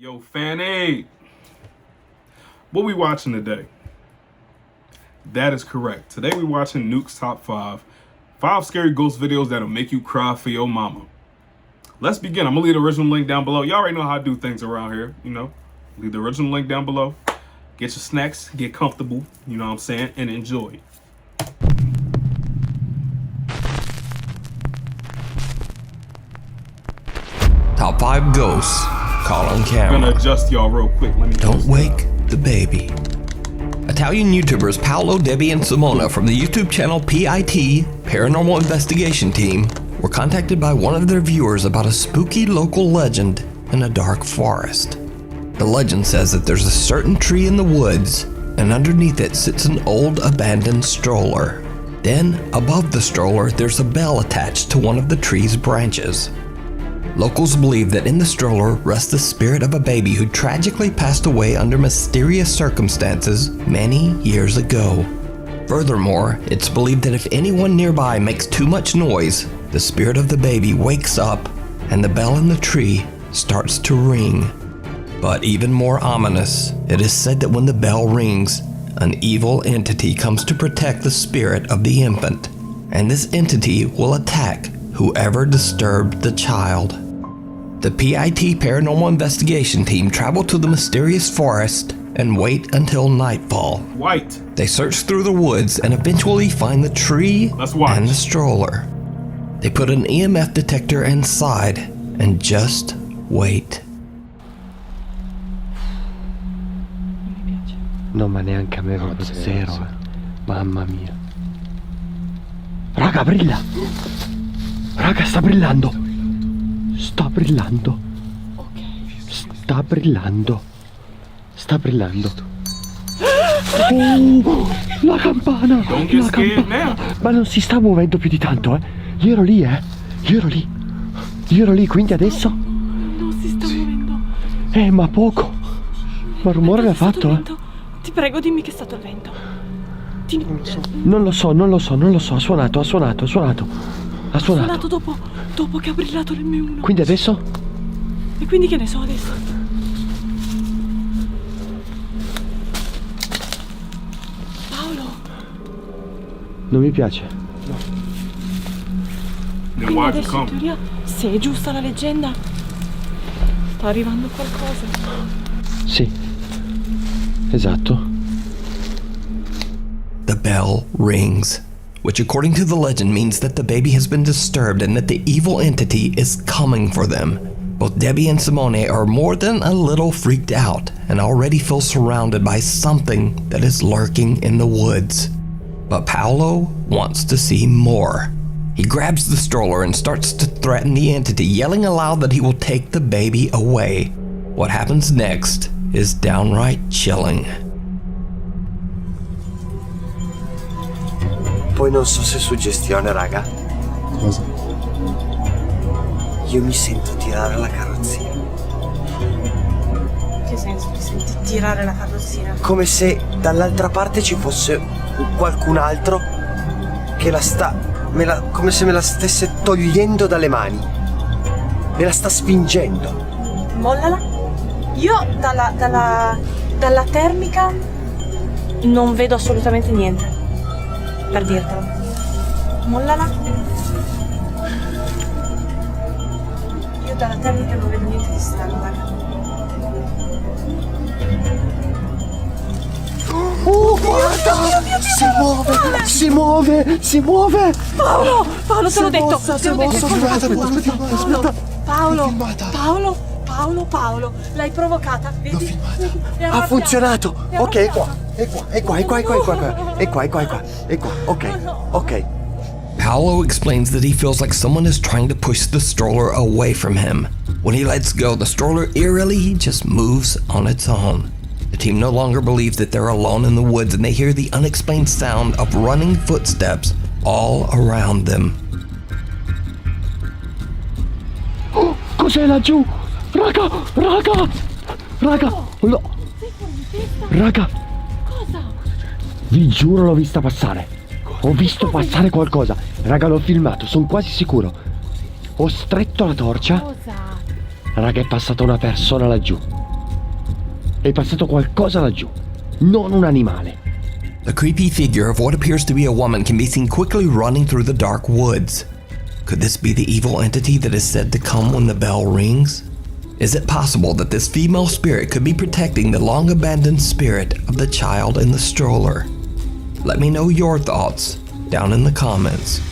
Yo, Fanny, what we watching today? That is correct. Today we watching Nuke's Top 5 scary ghost videos that'll make you cry for your mama. Let's begin. I'm gonna leave the original link down below. Y'all already know how I do things around here, you know. Leave the original link down below. Get your snacks, get comfortable, you know what I'm saying, and enjoy. Top 5 ghosts caught on I'm camera. gonna adjust y'all real quick. Let me Don't wake the baby. Italian YouTubers Paolo, Debbie, and Simona from the YouTube channel PIT, Paranormal Investigation Team, were contacted by one of their viewers about a spooky local legend in a dark forest. The legend says that there's a certain tree in the woods, and underneath it sits an old abandoned stroller. Then, above the stroller, there's a bell attached to one of the tree's branches. Locals believe that in the stroller rests the spirit of a baby who tragically passed away under mysterious circumstances many years ago. Furthermore, it's believed that if anyone nearby makes too much noise, the spirit of the baby wakes up and the bell in the tree starts to ring. But even more ominous, it is said that when the bell rings, an evil entity comes to protect the spirit of the infant, and this entity will attack whoever disturbed the child. The PIT Paranormal Investigation Team travel to the mysterious forest and wait until nightfall. White. They search through the woods and eventually find the tree and the stroller. They put an EMF detector inside and just wait. No, ma neanche a me proprio zero. Mamma mia. Raga, brilla! Raga, sta brillando! Sta brillando! Sta brillando! Sta brillando! Oh, la campana! La campana! Ma non si sta muovendo più di tanto, eh! Io ero lì, Io ero lì, quindi adesso? Non si sta muovendo. Ma poco! Ma rumore l'ha fatto, eh! Ti prego, dimmi che è stato il vento. Non lo so, ha suonato. Ha suonato dopo che ha brillato l'M1. Quindi adesso? E quindi che ne so adesso? Paolo! Non mi piace. Quindi adesso in teoria, se è giusta la leggenda, sta arrivando qualcosa. Sì. Esatto. The bell rings, which according to the legend means that the baby has been disturbed and that the evil entity is coming for them. Both Debbie and Simone are more than a little freaked out and already feel surrounded by something that is lurking in the woods. But Paolo wants to see more. He grabs the stroller and starts to threaten the entity, yelling aloud that he will take the baby away. What happens next is downright chilling. Poi non so se è suggestione, raga. Cosa? Io mi sento tirare la carrozzina. Che senso ti senti tirare la carrozzina? Come se dall'altra parte ci fosse qualcun altro che come se me la stesse togliendo dalle mani. Me la sta spingendo. Mollala. Io dalla termica non vedo assolutamente niente. Per dirtelo. Mollala. Io dalla termica non vedo niente di strano, raga. Oh, guarda! Si muove! Paolo, te l'ho detto! Si è mosso, aspetta. Paolo, l'hai provocata. L'ho filmata. Ha funzionato! Ok, è qua. Ok. Paolo explains that he feels like someone is trying to push the stroller away from him. When he lets go, the stroller eerily just moves on its own. The team no longer believes that they're alone in the woods, and they hear the unexplained sound of running footsteps all around them. Oh, cos'è laggiù? Raga! No. Raga! Cosa? Vi giuro l'ho vista passare. Ho visto passare qualcosa. Raga, l'ho filmato, sono quasi sicuro. Ho stretto la torcia. Cosa? Raga, è passata una persona laggiù. È passato qualcosa laggiù, non un animale. The creepy figure of what appears to be a woman can be seen quickly running through the dark woods. Could this be the evil entity that is said to come when the bell rings? Is it possible that this female spirit could be protecting the long-abandoned spirit of the child in the stroller? Let me know your thoughts down in the comments.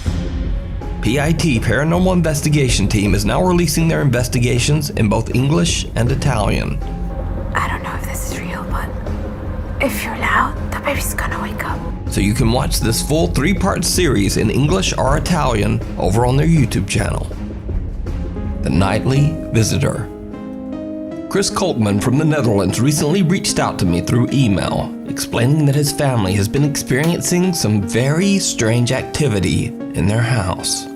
PIT Paranormal Investigation Team is now releasing their investigations in both English and Italian. I don't know if this is real, but if you're loud, the baby's gonna wake up. So you can watch this full 3-part series in English or Italian over on their YouTube channel. The Nightly Visitor. Chris Kolkman from the Netherlands recently reached out to me through email, explaining that his family has been experiencing some very strange activity in their house.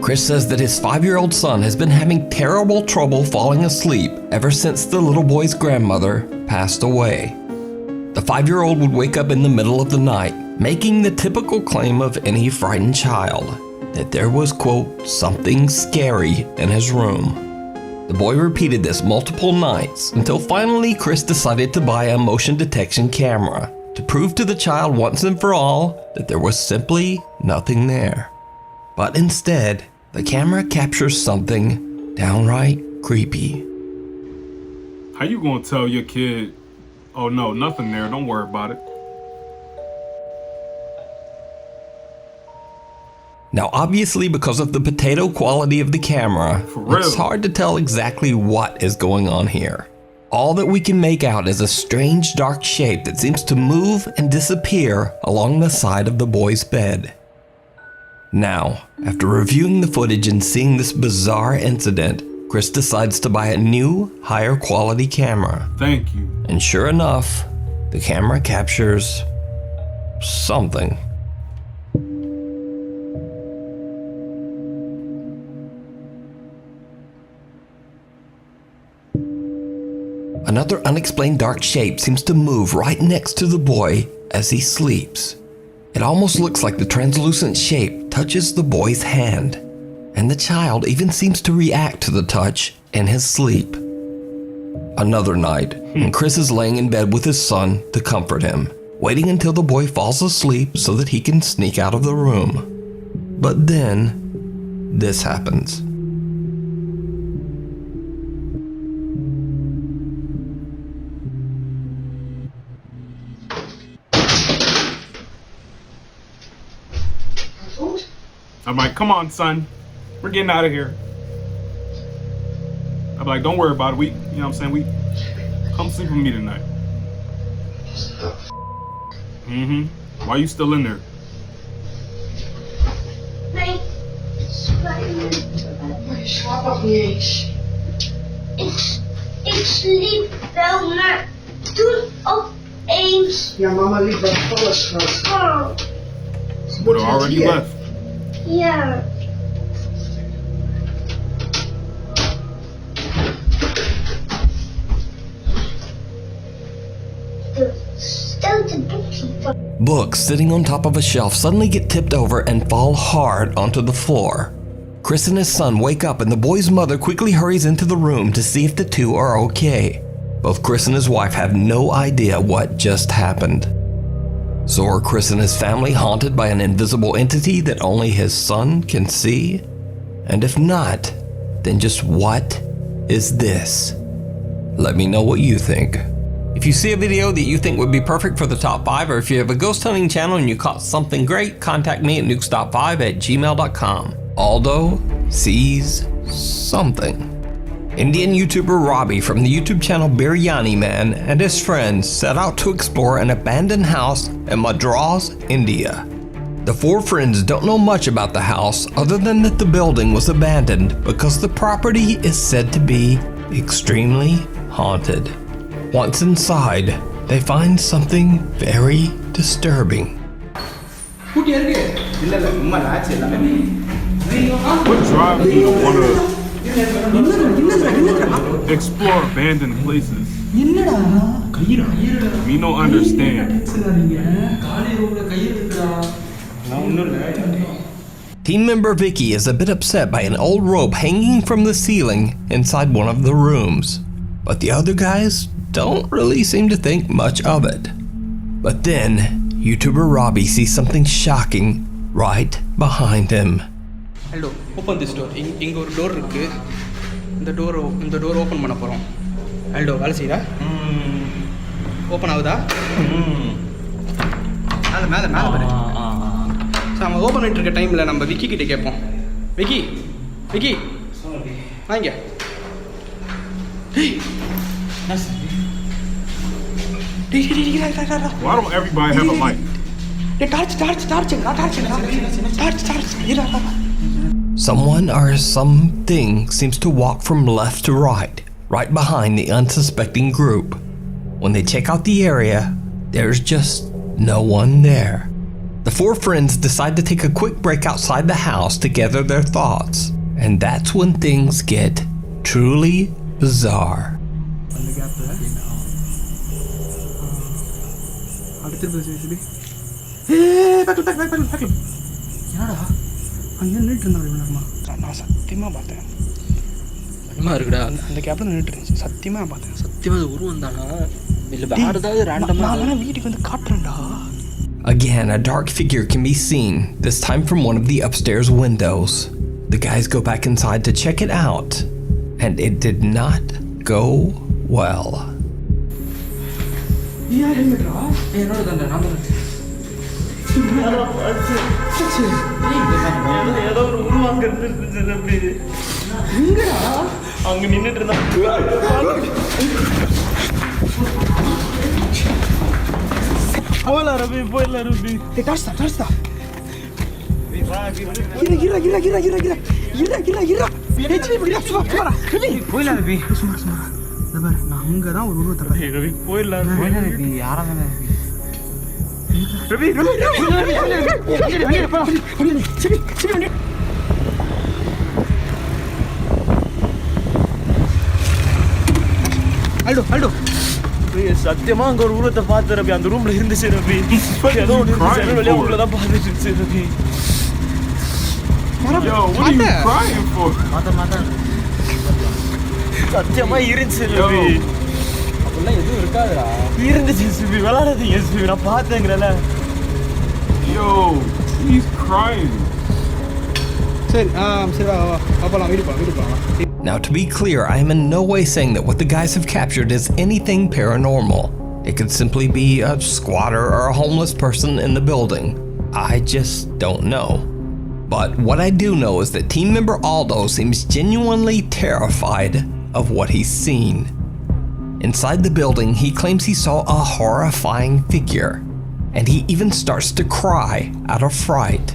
Chris says that his 5-year-old son has been having terrible trouble falling asleep ever since the little boy's grandmother passed away. The 5-year-old would wake up in the middle of the night, making the typical claim of any frightened child, that there was, quote, something scary in his room. The boy repeated this multiple nights until finally Chris decided to buy a motion detection camera to prove to the child once and for all that there was simply nothing there. But instead, the camera captures something downright creepy. How you gonna tell your kid, oh no, nothing there, don't worry about it? Now obviously because of the potato quality of the camera, it's hard to tell exactly what is going on here. All that we can make out is a strange dark shape that seems to move and disappear along the side of the boy's bed. Now, after reviewing the footage and seeing this bizarre incident, Chris decides to buy a new, higher quality camera. Thank you. And sure enough, the camera captures something. Another unexplained dark shape seems to move right next to the boy as he sleeps. It almost looks like the translucent shape touches the boy's hand, and the child even seems to react to the touch in his sleep. Another night, when Chris is laying in bed with his son to comfort him, waiting until the boy falls asleep so that he can sneak out of the room. But then, this happens. I'm like, come on, son. We're getting out of here. I'm like, don't worry about it. You know what I'm saying? Come sleep with me tonight. Why are you still in there? Nee, je slaapt nog niet eens. Ik sliep wel, maar toen opeens... Ja, mama liep wel vallen, schat. Oh. Would have already left. Ja. Books sitting on top of a shelf suddenly get tipped over and fall hard onto the floor. Chris and his son wake up and the boy's mother quickly hurries into the room to see if the two are okay. Both Chris and his wife have no idea what just happened. So are Chris and his family haunted by an invisible entity that only his son can see? And if not, then just what is this? Let me know what you think. If you see a video that you think would be perfect for the top 5, or if you have a ghost hunting channel and you caught something great, contact me at nukestop5@gmail.com. Aldo sees something. Indian YouTuber Robbie from the YouTube channel Biryani Man and his friends set out to explore an abandoned house in Madras, India. The 4 friends don't know much about the house other than that the building was abandoned because the property is said to be extremely haunted. Once inside, they find something very disturbing. What drives you to want to explore abandoned places? Me no understand. Team member Vicky is a bit upset by an old rope hanging from the ceiling inside one of the rooms, but the other guys don't really seem to think much of it. But then, YouTuber Robbie sees something shocking right behind him. Hello, open this door. இங்க ஒரு door இருக்கு. இந்த door open பண்ண போறோம். Aldo, வேலை செய்யுதா? Open ஆகுதா? மேல பாரு. நம்ம ஓபன் பண்ணிட்டு இருக்க டைம்ல நம்ம விக்கி கிட்ட கேட்போம். விக்கி வாங்க. Why don't everybody have a mic? Someone or something seems to walk from left to right behind the unsuspecting group. When they check out the area, there's just no one there. The four friends decide to take a quick break outside the house to gather their thoughts, and that's when things get truly bizarre. நான் சத்தியமா பார்த்தேன். இருக்குடா அந்த கேப்ல நின்றுட்டு இருந்துச்சு. சத்தியமா பார்த்தேன். சத்தியமா அது உருவம் தானா இல்ல வேற ஏதாவது ரேண்டமா? நான் வீட்டுக்கு வந்து காட்டுறேன்டா. Again, a dark figure can be seen, this time from one of the upstairs windows. The guys go back inside to check it out, and it did not go well. அங்க நின்னுட்டு இருந்தா போயிடலாம் ரவி டார்ச் போயிடலாம் ரவி சும்மா நான் அங்கதான் ஒரு உருவத்தை ரவி போயிடலாம் ரவி யாராவது ரவி அல்டோ சத்தியமா அங்க ஒரு உருவத்தை பார்த்து ரவி அந்த ரூம்ல இருந்துச்சு ரவி ஏதோ வெளியே உள்ளதான் பார்த்துட்டு இருந்துச்சு Ravi Yo, what are you crying for? சத்தியமா இருந்துச்சு ரவி அப்படிலாம் எதுவும் இருக்காதுடா. இருந்துச்சு சுபி விளாடாதீங்க சுபி நான் பார்த்தேங்கிறல. Yo, he's crying. சரி வா போலாம் வீடு போலாம். Now, to be clear, I am in no way saying that what the guys have captured is anything paranormal. It could simply be a squatter or a homeless person in the building. I just don't know. But what I do know is that team member Aldo seems genuinely terrified of what he's seen. Inside the building, he claims he saw a horrifying figure, and he even starts to cry out of fright.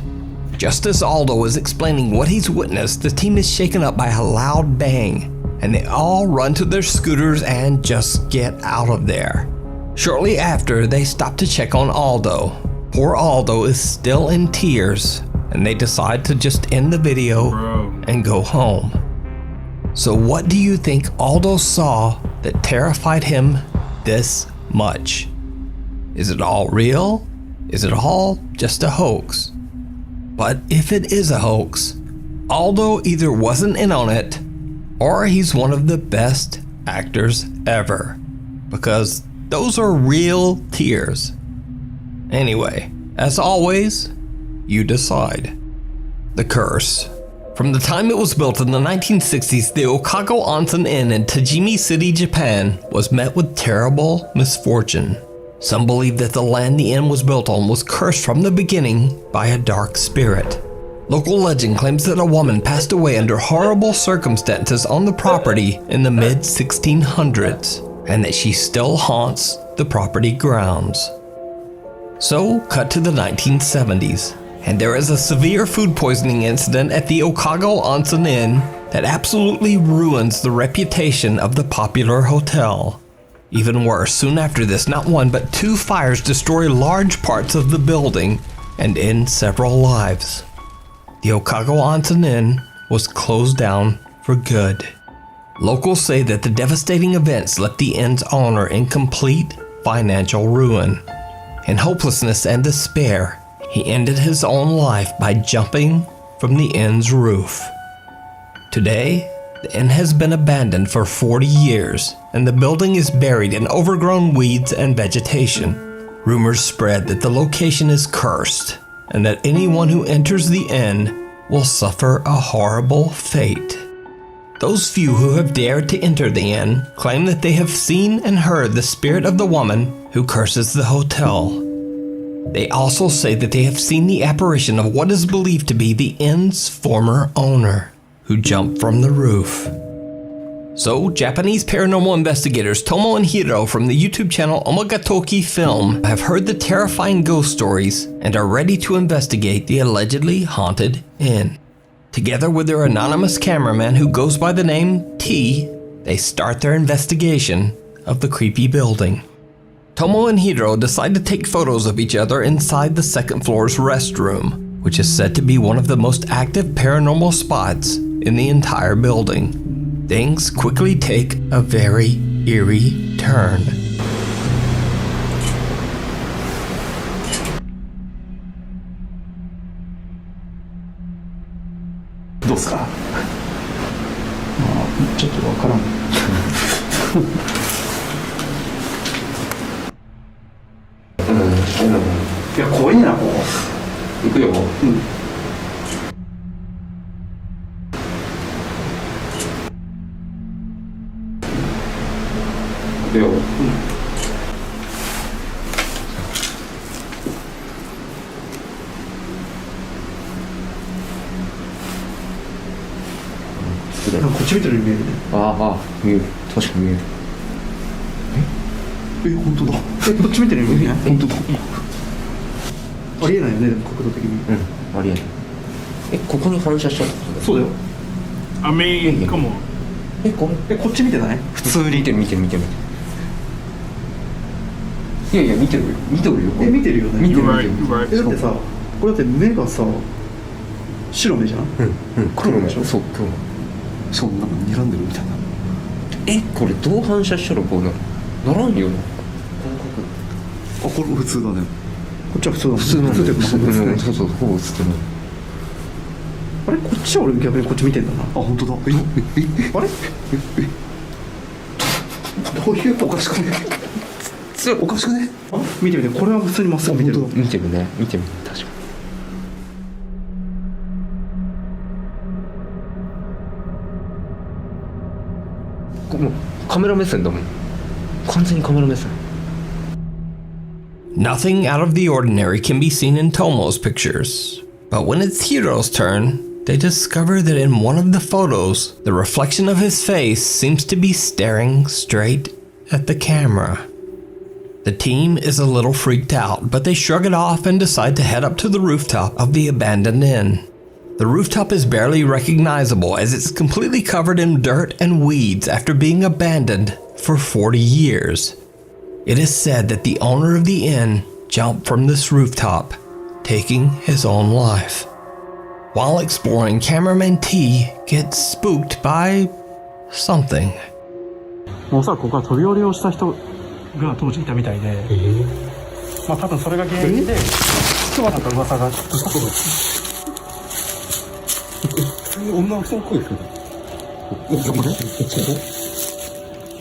Just as Aldo is explaining what he's witnessed, the team is shaken up by a loud bang, and they all run to their scooters and just get out of there. Shortly after, they stop to check on Aldo. Poor Aldo is still in tears, and they decide to just end the video and go home. So what do you think Aldo saw that terrified him this much? Is it all real? Is it all just a hoax? But if it is a hoax, Aldo either wasn't in on it, or he's one of the best actors ever, because those are real tears. Anyway, as always, you decide. The curse. From the time it was built in the 1960s, the Okago Onsen Inn in Tajimi City, Japan, was met with terrible misfortune. Some believe that the land the inn was built on was cursed from the beginning by a dark spirit. Local legend claims that a woman passed away under horrible circumstances on the property in the mid-1600s, and that she still haunts the property grounds. So, cut to the 1970s, and there is a severe food poisoning incident at the Okago Onsen Inn that absolutely ruins the reputation of the popular hotel. Even worse, soon after this, not one but 2 fires destroy large parts of the building and end several lives. The Okago Onsen Inn was closed down for good. Locals say that the devastating events left the inn's owner in complete financial ruin. In hopelessness and despair, he ended his own life by jumping from the inn's roof. Today, The inn has been abandoned for 40 years, and the building is buried in overgrown weeds and vegetation. Rumors spread that the location is cursed, and that anyone who enters the inn will suffer a horrible fate. Those few who have dared to enter the inn claim that they have seen and heard the spirit of the woman who curses the hotel. They also say that they have seen the apparition of what is believed to be the inn's former owner, who jumped from the roof. So, Japanese paranormal investigators Tomo and Hiro from the YouTube channel Omagatoki Film have heard the terrifying ghost stories and are ready to investigate the allegedly haunted inn. Together with their anonymous cameraman who goes by the name T, they start their investigation of the creepy building. Tomo and Hiro decide to take photos of each other inside the second floor's restroom, which is said to be one of the most active paranormal spots in the entire building. Things quickly take a very eerie turn. どうすか？まあちょっとわからん。いや怖いなこう。行くよ。うん。行くよ。うん。こっち見てるように見えるね。ああ、見える。確かに見える。本当だ。こっち見てるように見えない？本当だ。ありえないよね、でも角度的に。うん、ありえない。ここに反射しちゃった。そうだよ。I mean, come on. こっち見てない？普通に。見てる。いやいや、見てるよ。見てるよね。You're right, you're right. だってさ、これだって目がさ、白目じゃん？うん、黒目でしょ？そう、黒目。そう、なんか睨んでるみたいな。これどう反射したらこうなる？ならんよな。あ、これ普通だね。こっちは普通だもん。普通ってそう、ほぼ普通だ。あれ、こっちは俺逆にこっち見てんだな。あ、本当だ。あれ？どういうおかしくね？おかしくね？あ、見てみて。これは普通にまっすぐ見てる。見てるね。確かに。もうカメラ目線だもん。完全にカメラ目線。Nothing out of the ordinary can be seen in Tomo's pictures, but when it's Hiro's turn, they discover that in one of the photos, the reflection of his face seems to be staring straight at the camera. The team is a little freaked out, but they shrug it off and decide to head up to the rooftop of the abandoned inn. The rooftop is barely recognizable as it's completely covered in dirt and weeds after being abandoned for 40 years. It is said that the owner of the inn jumped from this rooftop, taking his own life. While exploring, cameraman T gets spooked by something. おそらくここは飛び降りをした人が当時いたみたいで、まあ多分それが原因で、実はなんか噂が女の人の声ですけど。これ？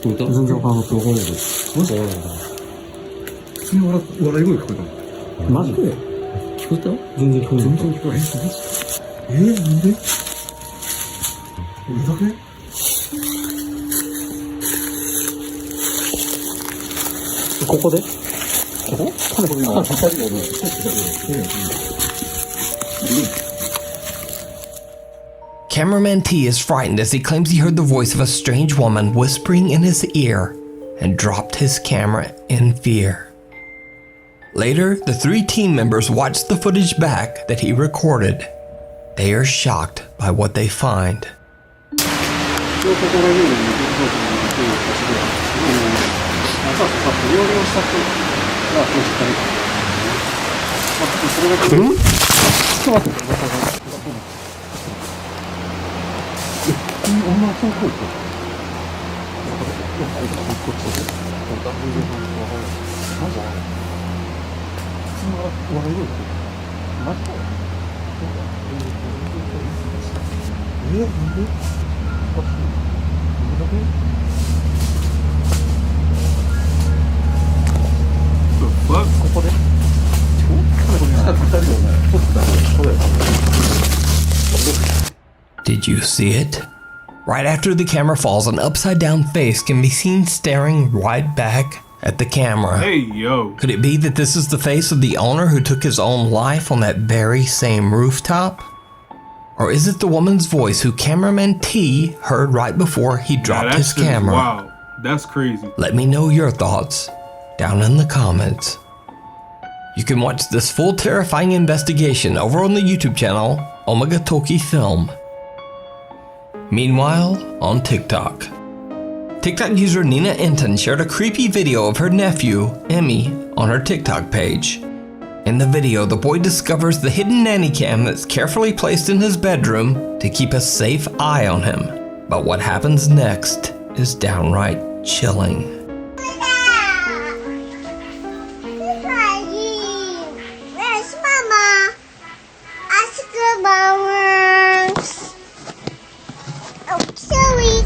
全然わからないけど。マジで普通に笑い声聞こえた。マジで聞こえた？全然聞こえない。なんで？俺だけ？ここで？ここ？Cameraman T is frightened as he claims he heard the voice of a strange woman whispering in his ear and dropped his camera in fear. Later, the three team members watch the footage back that he recorded. They are shocked by what they find. Did you see it? Right after the camera falls, an upside-down face can be seen staring right back at the camera. Hey, yo. Could it be that this is the face of the owner who took his own life on that very same rooftop? Or is it the woman's voice who cameraman T heard right before he dropped his camera? Wow, that's crazy. Let me know your thoughts down in the comments. You can watch this full terrifying investigation over on the YouTube channel Omega Toki Film. Meanwhile, on TikTok. TikTok user Nina Enton shared a creepy video of her nephew, Emmy, on her TikTok page. In the video, the boy discovers the hidden nanny cam that's carefully placed in his bedroom to keep a safe eye on him. But what happens next is downright chilling. Where's Mama? Ask her Mama. Oh, sorry.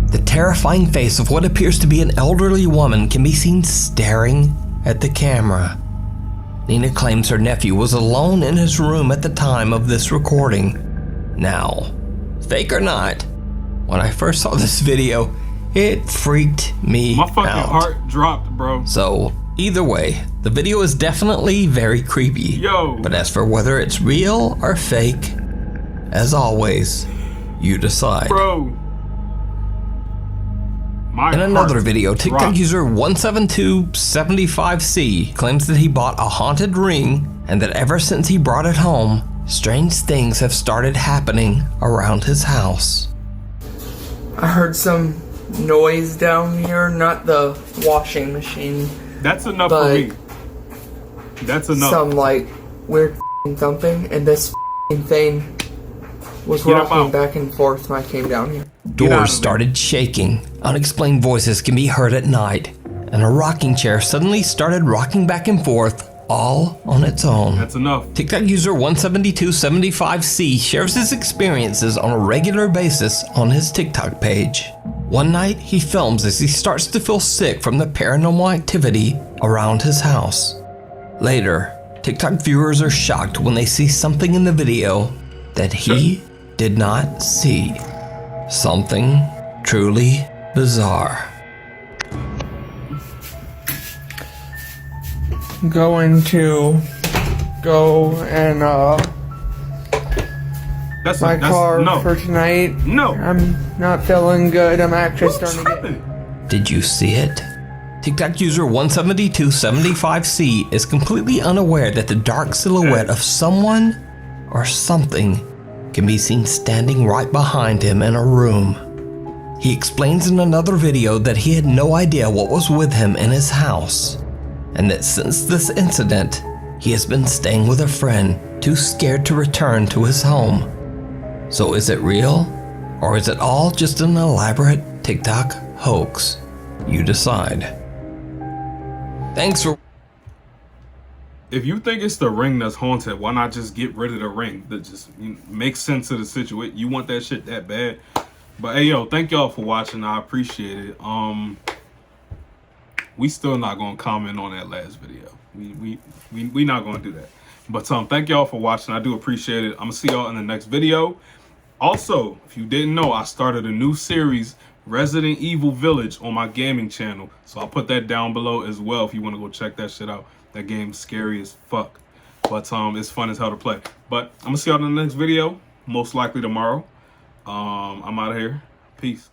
The terrifying face of what appears to be an elderly woman can be seen staring at the camera. Nina claims her nephew was alone in his room at the time of this recording. Now, fake or not, when I first saw this video, it freaked me My fucking out. heart dropped, bro. So, either way, the video is definitely very creepy. Yo. But as for whether it's real or fake, as always, you decide. Bro. My In another heart video, TikTok dropped. user 17275C claims that he bought a haunted ring and that ever since he brought it home, strange things have started happening around his house. I heard some noise down here, not the washing machine, That's enough but for me. That's enough. some like weird thumping, and this thing was Get up rocking out. back and forth when I came down here. Get out of Doors there. started shaking, unexplained voices can be heard at night, and a rocking chair suddenly started rocking back and forth all on its own. That's enough. TikTok user 17275C shares his experiences on a regular basis on his TikTok page. One night, he films as he starts to feel sick from the paranormal activity around his house. Later, TikTok viewers are shocked when they see something in the video that he did not see. Something truly bizarre. Going to go and That's my car no. for tonight. No. I'm not feeling good. I'm actually What's starting to get. happening? Did you see it? TikTok user 17275C is completely unaware that the dark silhouette of someone or something can be seen standing right behind him in a room. He explains in another video that he had no idea what was with him in his house, and that since this incident, he has been staying with a friend, too scared to return to his home. So is it real? Or is it all just an elaborate TikTok hoax? You decide. Thanks for... If you think it's the ring that's haunted, why not just get rid of the ring? That just makes sense of the situation. You want that shit that bad? But hey, yo, thank y'all for watching. I appreciate it. We still not gonna comment on that last video. We not gonna do that. But thank y'all for watching. I do appreciate it. I'm gonna see y'all in the next video. Also, if you didn't know, I started a new series, Resident Evil Village, on my gaming channel. So I'll put that down below as well if you want to go check that shit out. That game's scary as fuck. But it's fun as hell to play. But I'm gonna see y'all in the next video, most likely tomorrow. I'm out of here. Peace.